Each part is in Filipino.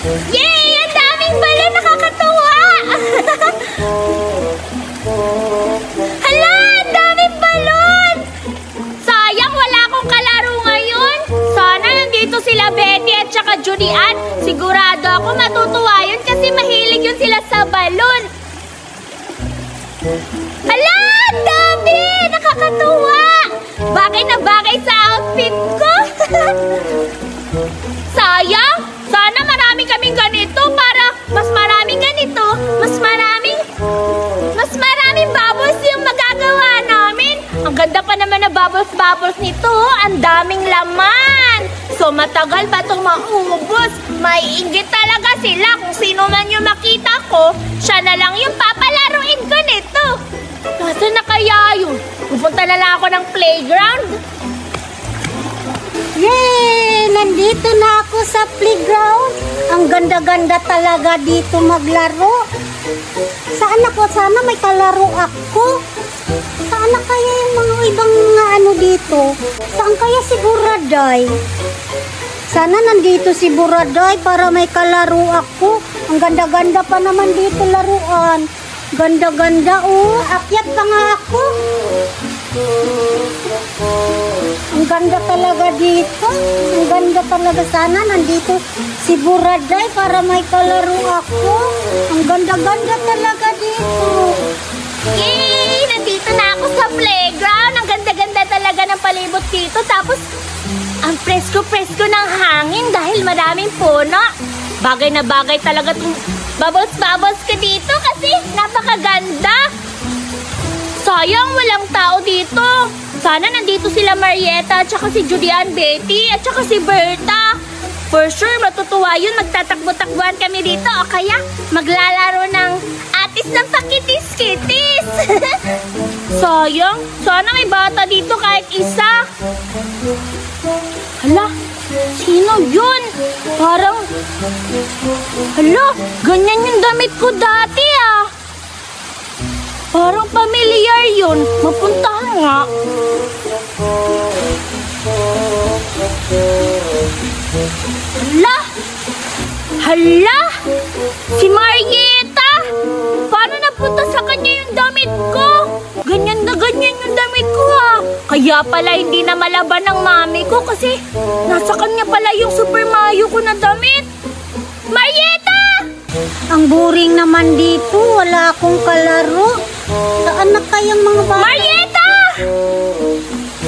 Yay! Ang daming balon! Nakakatuwa! Hala! Ang daming balon! Sayang, wala akong kalaro ngayon. Sana nandito sila Betty at saka Julian. Sigurado ako matutuwa yun kasi mahilig yun sila sa balon. Hala! Ang dami! Nakakatuwa! Bagay na bagay sa outfit ko. Sayang! Sana marami kaming ganito para mas maraming ganito. Mas maraming bubbles yung magagawa namin. Ang ganda pa naman na bubbles nito. Ang daming laman. So matagal ba itong maubos? Maiinggit talaga sila. Kung sino man yung makita ko, siya na lang yung papalaruin ko nito. Nasaan na kaya yun? Pupunta na lang ako ng playground. Yay! Nandito na ako sa playground. Ang ganda-ganda talaga dito maglaro. Saan ako? Sana may kalaro ako. Saan na kaya yung mga ibang ano dito? Saan kaya si Buraday? Sana nandito si Buraday para may kalaro ako. Ang ganda-ganda pa naman dito laruan. Ganda-ganda oh. Akyat pa nga ako. Ang ganda talaga dito. Ang ganda talaga. Sana nandito si Buraday para may kalaro ako. Ang ganda-ganda talaga dito. Yay! Nandito na ako sa playground. Ang ganda-ganda talaga ng palibot dito. Tapos, ang presko-presko ng hangin dahil maraming puno. Bagay na bagay talaga itong bubbles ka dito kasi napakaganda. Sayang, walang tao dito. Sana nandito sila Marieta at saka si Julian, Betty at saka si Berta. For sure, matutuwa yun. Magtatakbo-takbuhan kami dito o kaya maglalaro ng atis ng pakitis-kitis. Sayang, sana may bata dito kahit isa. Hala, sino yun? Parang, hala, ganyan yung damit ko dati ah. Parang pamilyar yun. Mapuntahan nga. Hala! Hala! Si Marieta! Paano napunta sa kanya yung damit ko? Ganyan na ganyan yung damit ko ha. Kaya pala hindi na malaban ng mami ko kasi nasa kanya pala yung Super Mario ko na damit. Marieta! Ang boring naman dito. Wala akong kalaro. Saan na kayang mga bata? Marieta!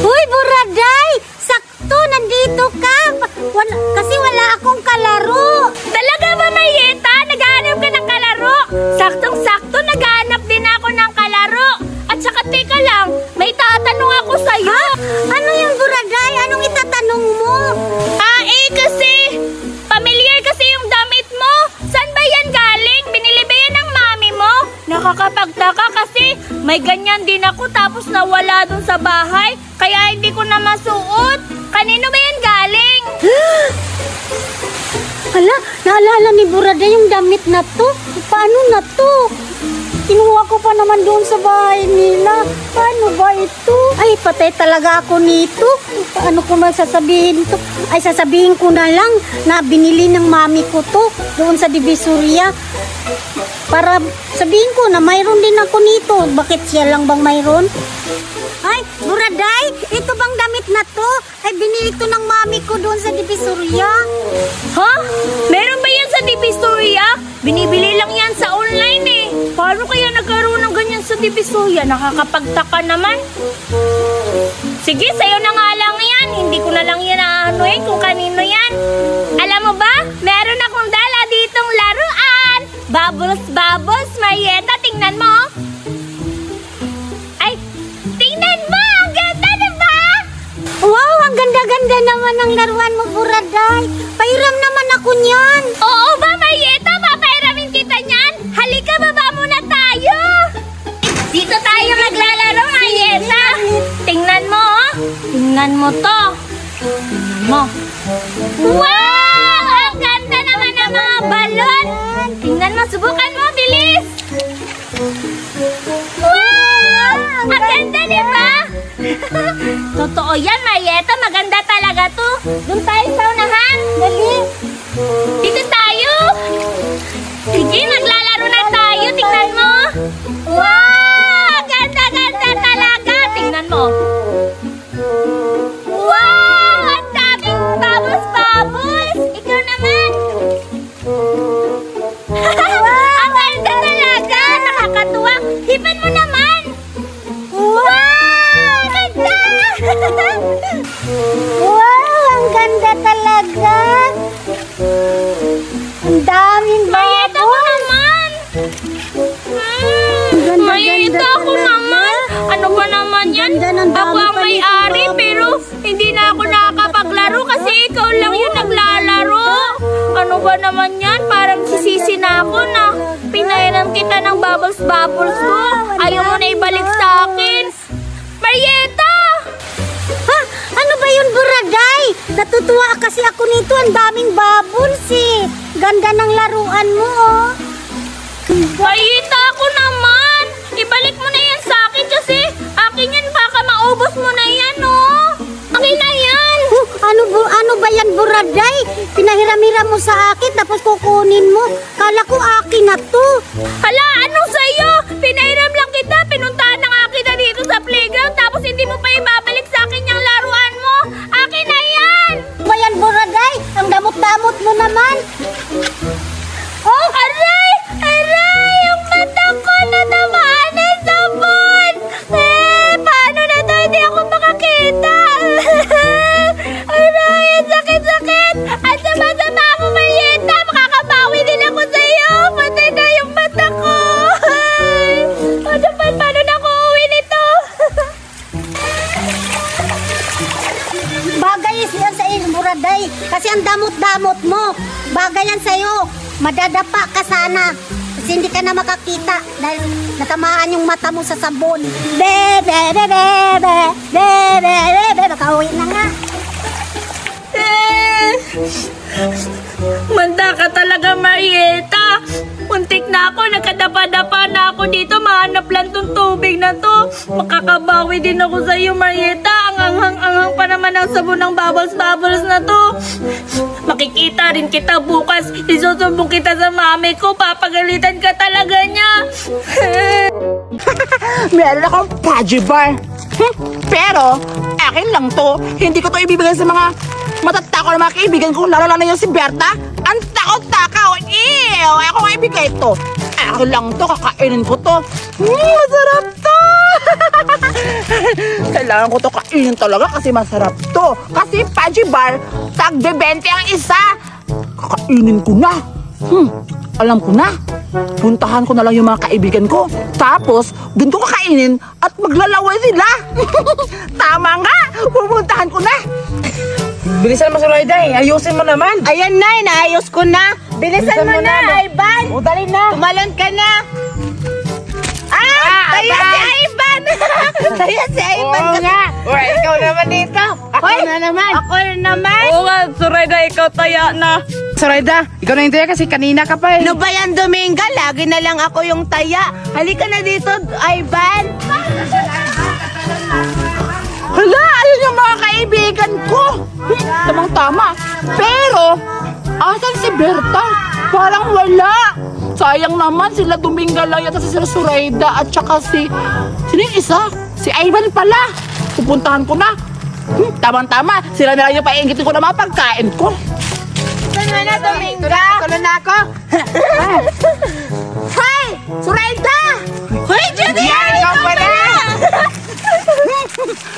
Uy, Buraday! Sakto, nandito ka. Kasi wala akong kalaro. Talaga ba, Marieta? Naghahanap ka ng kalaro? Saktong-sakto, naghahanap din ako ng kalaro. At saka, teka lang, may tatanong ako sa'yo. Ha? Ano yung Buraday? Anong itatanong mo? Kasi, familiar kasi yung damit mo. Saan ba yan galing? Binili ba yan ng mami mo? Nakakapagtaka kasi may ganyan din ako tapos nawala dun sa bahay. Kaya hindi ko na masuot. Kanino ba yan galing? Hala, naalala ni Buraday yung damit na to. Paano na to? Kinuha ko pa naman doon sa bahay nila. Paano ba ito? Ay, patay talaga ako nito. Paano ko masasabihin to? Ay, sasabihin ko na lang na binili ng mami ko to doon sa Divisoria. Para sabihin ko na mayroon din ako nito. Bakit siya lang bang mayroon? Ay, Buraday, ito bang damit na to? Ay, binili to ng mami ko doon sa Divisoria. Ha? Meron ba yan sa Divisoria? Binibili lang yan sa online eh. Paano kaya nagkaroon ng ganyan sa Divisoria? Nakakapagtaka naman. Sige, sa'yo na nga lang yan. Hindi ko na lang yan aanuhin kung kanino yan. Alam mo ba? Meron akong dala ditong laruan. Bubbles, bubbles, Marieta, tingnan mo. Ay, tingnan mo! Ang ganda, diba? Wow, ang ganda-ganda naman ng laruan mo, Buraday. Pairam naman ako niyan. Oo ba, Marieta? Papairamin kita niyan. Halika, baba muna tayo. Dito tayo maglalaro, Marieta. Tingnan mo, oh. Tingnan mo to. Tingnan mo. Wow! Ang ganda naman ng mga balon. Tingnan mo, subukan mo, bilis. Wow! Ang ganda, di ba? Totoo yan, Marieta. Maganda talaga to. Doon tayo sa unahan. Dali. Dito tayo. daming Marieta ko baboy. naman! Ganda, Marieta ganda ko talaga. naman! Ano ba naman yan? Ganda ng Ako dami ang pa may-ari nitong pero hindi na ako nakakapaglaro kasi ikaw lang yung naglalaro. Ano ba naman yan? Parang sisisi na ako na pinairam kita ng bubbles ko. Ayaw mo na ibalik sa akin. Marieta! Ha? Ano ba yun, Buraday? Natutuwa kasi ako nito. Ang daming bubbles eh. Ganda ng laruan mo, oh. Marieta, ako naman! Ibalik mo na yan sa akin kasi akin yan, baka maubos mo na yan, oh! Akin na yan! Ano ba yan, Buraday? Pinahiram-hiram mo sa akin tapos kukunin mo. Kala ko akin na to. Hala, anong sa'yo? Pinairam lang kita, pinuntahan na nga kita dito sa playground tapos hindi mo pa ibabalik sa akin yung laruan mo. Akin na yan! Ano ba yan, Buraday? Ang damot-damot mo naman. Oh, aray! Aray! Yung mata ko natamaan ng sabon! Paano na to? Hindi ako makakita! Aray! Ang sakit-sakit! Ang sama-sama ako, Marieta! Makakabawi din ako sa'yo! Patay na yung mata ko! Ano ba? Paano na ako uwi nito? Bagay yan sa iyo, Buraday. Kasi ang damot-damot mo. Bagay yan sa'yo. Madadapa ka sana. Kasi hindi ka na makakita dahil natamaan yung mata mo sa sabon. Makauwi na nga. Manda ka talaga, Marieta. Muntik na ako, nagkadapa-dapa na ako dito. Mahanap lang tong tubig na to. Makakabawi din ako sa iyo, Marieta. Ang anghang-anghang pa naman ang sabon ng bubbles na to. Makikita rin kita bukas. Isusumbong kita sa mami ko. Papagalitan ka talaga niya. Meron akong Pudgy Bar. Pero, akin lang to. Hindi ko to ibibigay sa mga matatako na mga kaibigan ko. Lalo na yung si Berta. Ang takot-takaw. Ew! Ako nga ibigay to. Akin lang to. Kakainin ko to. Masarap to! Kailangan ko to kainin talaga kasi masarap to. Kasi Pudgy Bar, tag-20 ang isa. Kakainin ko na. Alam ko na. Puntahan ko na lang yung mga kaibigan ko. Tapos, doon ko kakainin at maglalaway sila. Tama nga. Pupuntahan ko na. Bilisan mo, Zoraida, ayusin mo naman. Ayan na, inaayos ko na. Bilisan mo na, Ivan. O, dali na. Tumalon ka na. Kaya si Ivan. Kaya si Ivan. Oo nga. O, ikaw naman dito. Ako na naman. Ako naman. Oo nga, Zoraida, ikaw taya na. Zoraida, ikaw na yung taya kasi kanina ka pa eh. Ano ba yan, Dominga? Lagi na lang ako yung taya. Halika na dito, Ivan. Hala, ayun yung mga kaibigan ko. Tamang-tama. Pero, asan si Berta? Parang wala. Sayang naman, sila Dominga lang yata si Sir Zoraida at saka sino yung isa? Si Ivan pala. Pupuntahan ko na. Tamang-tama, sila na lang yung paiingitin ko na mga pagkain ko. Saan mo na, Dominga? Tuloy na ako. Hi! Zoraida! Hoy, Judy! Yan, ikaw pala.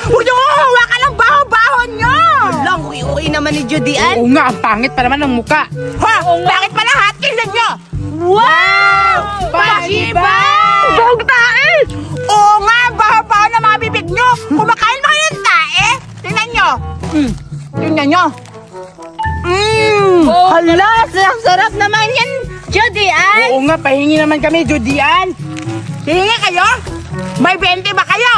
Huwag niyo hawakan ng baho-baho niyo! Lang, uwi naman ni Judy Ann. Oo nga, ang pangit pa naman ng muka. Ha? Bakit pala lahat? Tingnan niyo! Wow! Pudgy Bar! Bawag tae! Oo nga, baho-baho na mga bibig niyo! Kumakain ba kayo ng tae? Tingnan niyo! Tingnan niyo! Hala, sarap naman yan, Judy Ann. Oo nga, pahingi naman kami, Judian. Hingi kayo? May 20 ba kayo?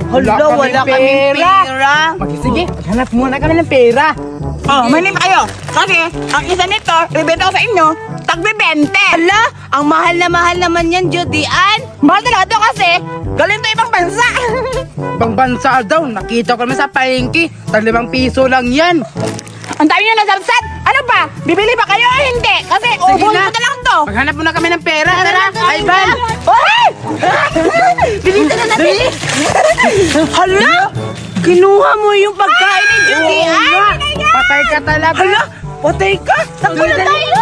Hala, wala kaming pera. Sige, maghanap muna kami ng pera. Oh, manim kayo. Kasi, ang isa nito, ibenta ko sa inyo, tagbe-20. Hala, ang mahal na mahal naman yan, Judy Ann. Mahal talaga to kasi, galing to ibang bansa. Ibang bansa daw, nakita ko naman sa palengke. Tag 5 piso lang yan. Ang dami nyo nasabsat. Ano ba? Bibili ba kayo o hindi? Kasi, ubos na. ko na lang to. Maghanap muna kami ng pera. Tara, Ivan. Oy! Bilisan na natin. Hala! Kinuha mo yung pagkain ni Judy Oo Ann. nga, patay ka talaga. Hala! Patay ka! Takbo na tayo!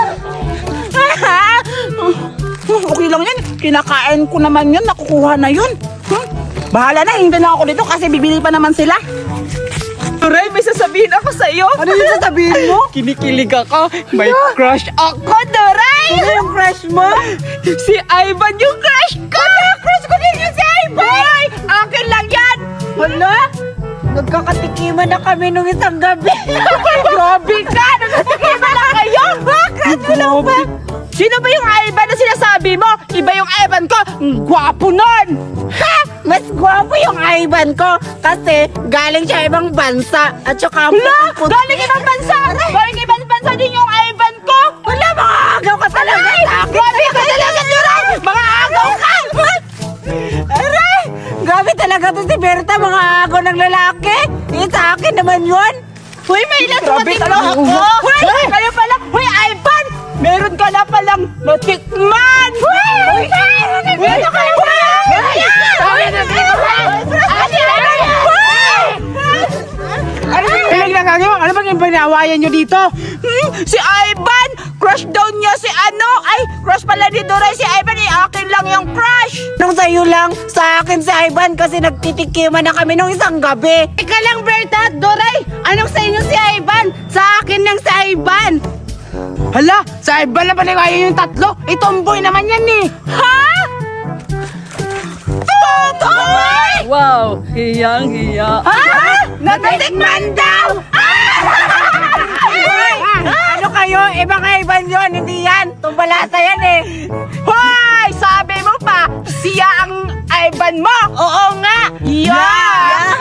Okay lang yan. Kinakain ko naman yun. Nakukuha na yun. Bahala na. Hindi na ako dito kasi bibili pa naman sila. Turay, may sasabihin ako sa'yo. Ano yung sasabihin mo? Kinikilig ako. May crush ako Doray! Sino yung crush mo? Si Ivan yung crush ko! Crush ko din yung si Ivan! Hoy! Akin lang yan! Hala? Nagkakatikiman na kami nung isang gabi. Grabe ka! Nagkatikiman na kayo! Crush mo lang ba? Sino ba yung Ivan na sinasabi mo? Iba yung Ivan ko! Ang gwapo nun! Ha! Mas gwapo yung Ivan ko kasi galing siya ibang bansa at saka Galing ibang bansa! Galing ibang bansa din yung Ivan ko! Wala, mga agaw ka talaga sa akin. Grabe ka talaga, Duray! Mga agaw ka! Aray! Grabe talaga to si Berta, mga agaw ng lalaki. Sa akin naman yun. Hoy, may natikman ako! Hoy! Kayo pala! Hoy, Ivan! Meron ka na palang natikman! Hoy! Meron ka na Ano bang yung pinawayan nyo dito? Si Ivan! Crush daw niya si ano? Ay, crush pala ni Doray si Ivan. Akin lang yung crush! Nung sa'yo lang, sa akin si Ivan kasi nagtitikiman na kami nung isang gabi. Ika lang, Berta at Doray! Anong sa inyo si Ivan? Sa akin lang si Ivan! Hala, sa iba na paniwayan yung tatlo. Itomboy naman yan eh. Ha? Totoy! Wow, hiyang-hiya. Ha? Natitikman daw! Ano kayo? Ibang Ivan yun, hindi yan. Tumbalasa yan eh. Hoy! Sabi mo pa, siya ang Ivan mo! Oo nga! Yeah!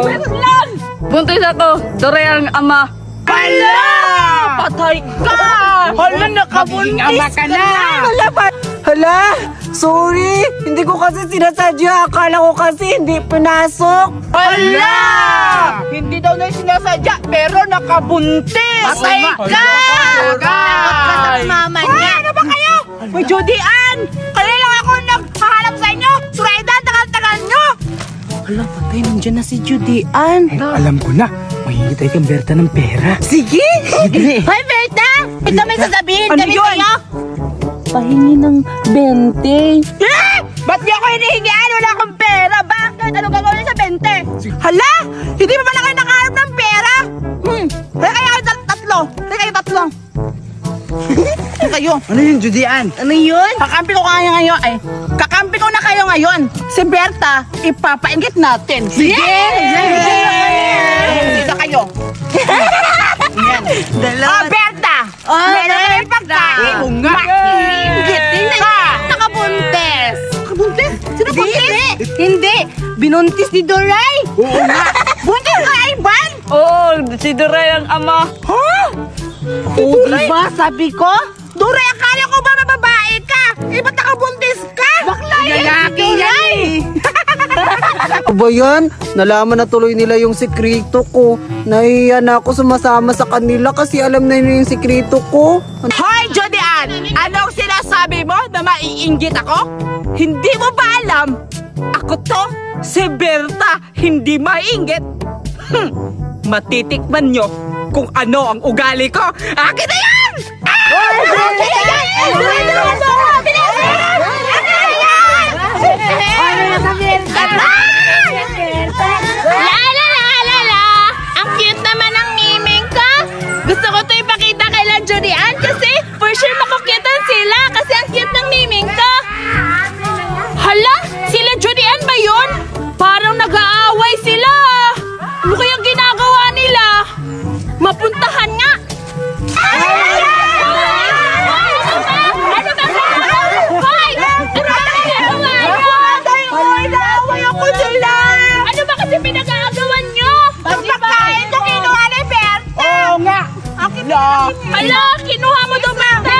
Meron lang! Buntis ako, Doray ang ama. Hala! Patay ka! Hala, Magiging ama ka na. Hala pa. Hala, sorry. Hindi ko kasi sinasadya. Akala ko kasi hindi pinasok. Hala! Hindi daw na sinasadya, pero nakabuntis! Patay ka! Patay! Mama niya! Ano ba kayo? Uy, Judy Ann! Kaya lang ako naghahanap sa inyo! Surayda, tagal-tagal nyo! Hala, patay, nandiyan na si Judy Ann. Alam ko na, mahihintay kang Berta ng pera. Sige. Sige. Hoy, Berta! Ito may sasabihin Ano kami yun? sa'yo. Pahingi ng 20. Eh! Ba't niyo ako hinihingian? Wala akong pera! Bakit? Ano gagawin sa 20? Hala! Hindi pa pala kayo nakaharap ng pera? Kaya kayo tatlo! Kaya kayo tatlo! Kaya kayo! Ano yun, Judy Ann? Ano yun? Kakampi ko kayo ngayon. Ay, kakampi ko na kayo ngayon. Si Berta, ipapaingit natin. Sige! Dito kayo. Yan. Oh, Berta! Meron na yung pagkain. Oo nga. Maingit. Tingnan ka. Nakabuntes. Nakabuntes? Sino buntis? Hindi. Binuntis ni Doray. Oo nga. Buntis ka, Ivan? Oo, si Doray ang ama. Ha? Diba, sabi ko? Doray, akala ko ba mababae ka? Ba't nakabuntis ka? Bakla Lalaki yan eh. Ano ba yan? Nalaman na tuloy nila yung sikreto ko. Nahiya na ako sumasama sa kanila kasi alam na nila yung sikreto ko. Hoy, Judy Ann! Anong sinasabi mo na maiinggit ako? Hindi mo ba alam? Ako to, si Berta, hindi maiinggit. Matitikman nyo kung ano ang ugali ko. Akin na yan! Akin na yan! La! Ang cute naman ng miming ko. Gusto ko to ipakita kay La Judy Ann kasi for sure makukitan sila kasi ang cute ng miming ko. Hala, sila Judy Ann ba yun? Parang nag-aaway sila. Ano kayang ginagawa nila? Mapuntahan nga. Ano ba? Hoy! Naaway ako sila! Ano ba kasi pinag-aagawan nyo? Pagkain ko kinuha ni Berta! Oo nga! Akin na! Hala, kinuha mo daw Berta.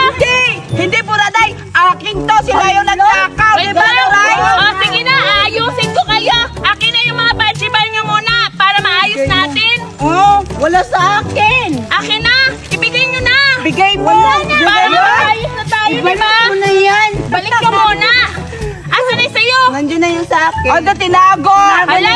Hindi po Raday! Akin to! Sila yung nagkakaw! Diba? O, sige na, ayusin ko kayo. Akin na yung mga bajibal nyo muna para maayos natin. Oo! Wala sa akin. Akin na, ibigay nyo na. Bigay mo! Para maayos na tayo, diba? na yan. Balik ka muna. Asa na sa'yo? Nandiyan na yung sa akin. Ano tinago? Hala,